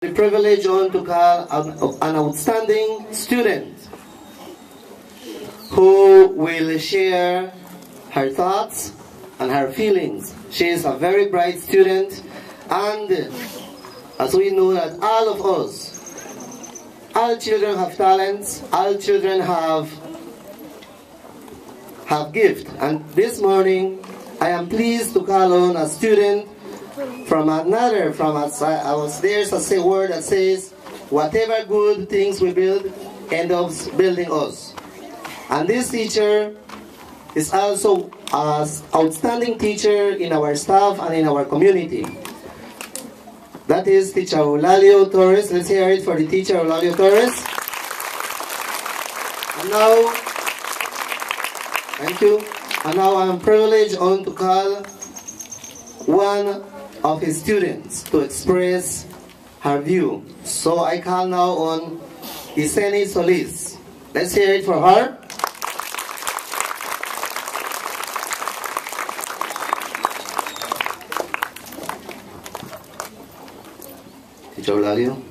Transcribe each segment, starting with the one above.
The privilege on to call an outstanding student who will share her thoughts and her feelings. She is a very bright student, and as we know that all of us, all children have talents, all children have gifts. And this morning, I am pleased to call on a student there's a word that says, whatever good things we build, end up building us. And this teacher is also an outstanding teacher in our staff and in our community. That is Teacher Eulalio Torres. Let's hear it for the teacher, Eulalio Torres. And now, thank you. And now I am privileged on to call one of his students to express her view. So I call now on Iseni Solis. Let's hear it for her. Teacher Eulalio.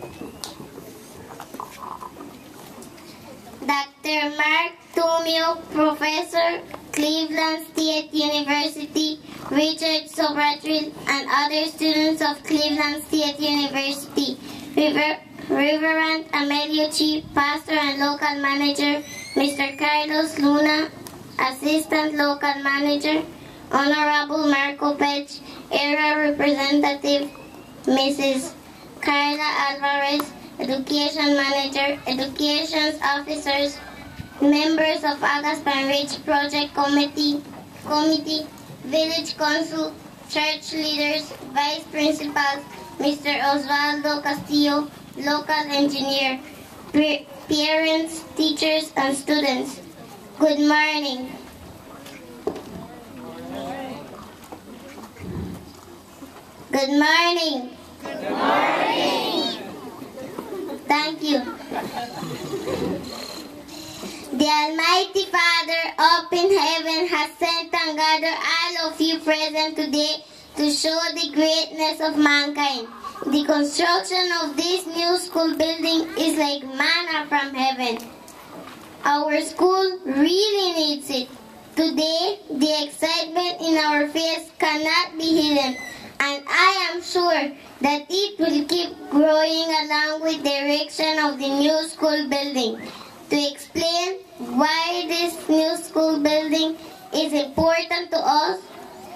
Dr. Mark Tumio, Professor, Cleveland State University, Richard Sobratril, and other students of Cleveland State University, Reverend Amelio Chief, Pastor and Local Manager, Mr. Carlos Luna, Assistant Local Manager, Honorable Marco Pech, Area Representative, Mrs. Carla Alvarez, Education Manager, Education Officers, members of Agaspan Ridge Project Committee, Village Council, church leaders, vice principals, Mr. Osvaldo Castillo, local engineer, parents, teachers, and students. Good morning. Good morning. Good morning. Thank you. The Almighty Father up in heaven has sent and gathered all of you present today to show the greatness of mankind. The construction of this new school building is like manna from heaven. Our school really needs it. Today, the excitement in our face cannot be hidden, and I am sure that it will keep growing along with the erection of the new school building. To explain why this new school building is important to us,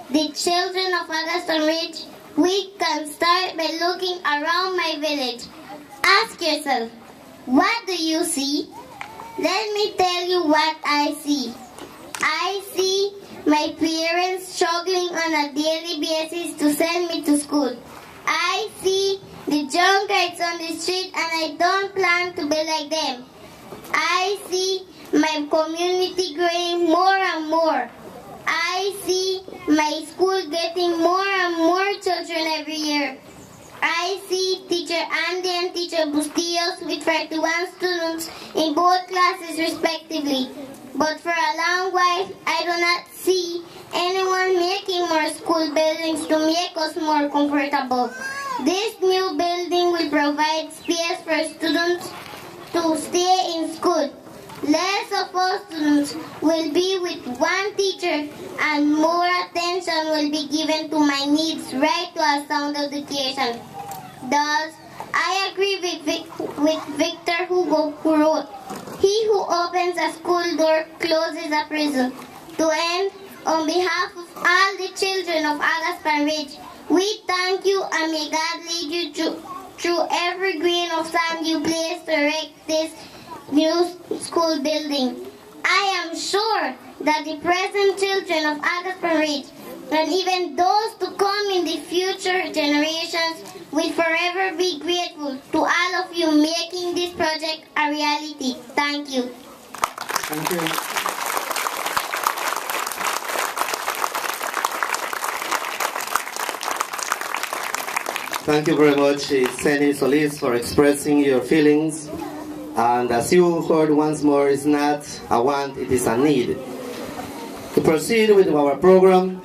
the children of Augustin Ridge, we can start by looking around my village. Ask yourself, what do you see? Let me tell you what I see. I see my parents struggling on a daily basis to send me to school. I see the junkards on the street, and I don't plan to be like them. I see my community growing more and more. I see my school getting more and more children every year. I see Teacher Andy and Teacher Bustillos with 31 students in both classes respectively. But for a long while, I do not see anyone making more school buildings to make us more comfortable. This new building will provide space for students to stay in school. Less of us students will be with one teacher, and more attention will be given to my needs right to a sound education. Thus, I agree with Victor Hugo, who wrote, "He who opens a school door closes a prison." To end, on behalf of all the children of Agaspan Ridge, we thank you, and may God lead you through every grain of sand you place to erect this new school building. I am sure that the present children of Agaspan Ridge, and even those to come in the future generations, will forever be grateful to all of you making this project a reality. Thank you. Thank you. Thank you very much, Iseni Solis, for expressing your feelings. And as you heard once more, it's not a want, it is a need. To proceed with our program,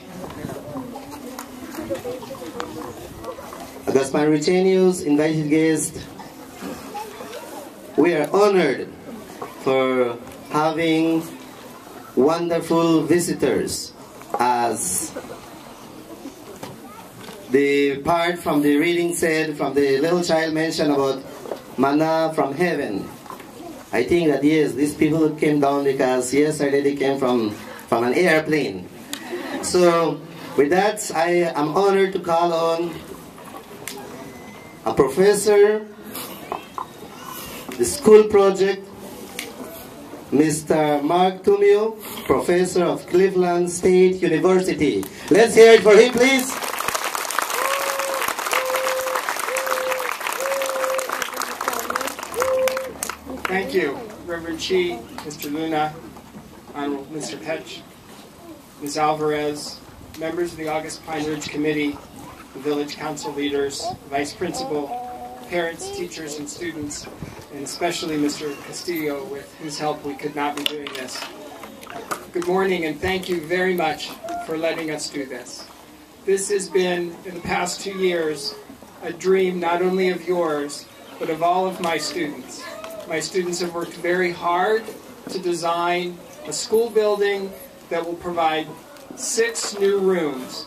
Gaspar Richenius, invited guest, we are honored for having wonderful visitors, as the part from the reading said, from the little child mentioned about manna from heaven. I think that yes, these people came down because yesterday they came from an airplane. So with that, I am honored to call on a professor, the school project, Mr. Mark Tumio, professor of Cleveland State University. Let's hear it for him, please. Thank you, Reverend Chi, Mr. Luna, Honorable Mr. Petch, Ms. Alvarez, members of the August Pine Ridge Committee, the Village Council leaders, Vice Principal, parents, teachers, and students, and especially Mr. Castillo, with whose help we could not be doing this. Good morning, and thank you very much for letting us do this. This has been, in the past 2 years, a dream not only of yours, but of all of my students. My students have worked very hard to design a school building that will provide 6 new rooms,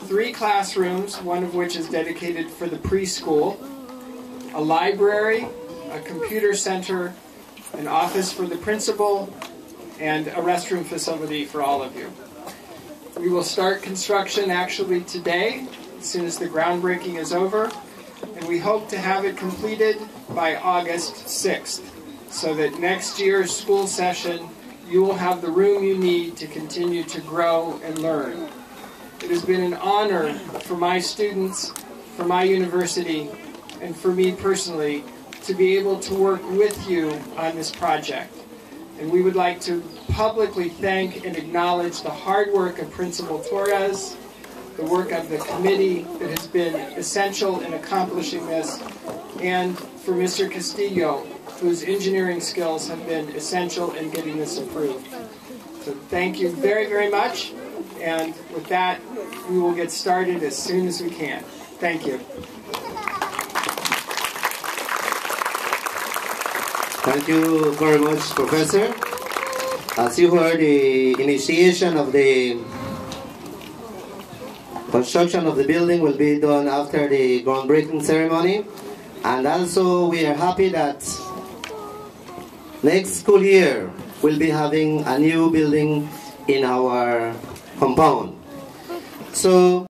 3 classrooms, one of which is dedicated for the preschool, a library, a computer center, an office for the principal, and a restroom facility for all of you. We will start construction actually today, as soon as the groundbreaking is over, and we hope to have it completed by August 6th, so that next year's school session you will have the room you need to continue to grow and learn. It has been an honor for my students, for my university, and for me personally to be able to work with you on this project. And we would like to publicly thank and acknowledge the hard work of Principal Torres, the work of the committee that has been essential in accomplishing this, and for Mr. Castillo, whose engineering skills have been essential in getting this approved. So thank you very, very much, and with that, we will get started as soon as we can. Thank you. Thank you very much, Professor. As you heard, the initiation of the construction of the building will be done after the groundbreaking ceremony. And also, we are happy that next school year we'll be having a new building in our compound. So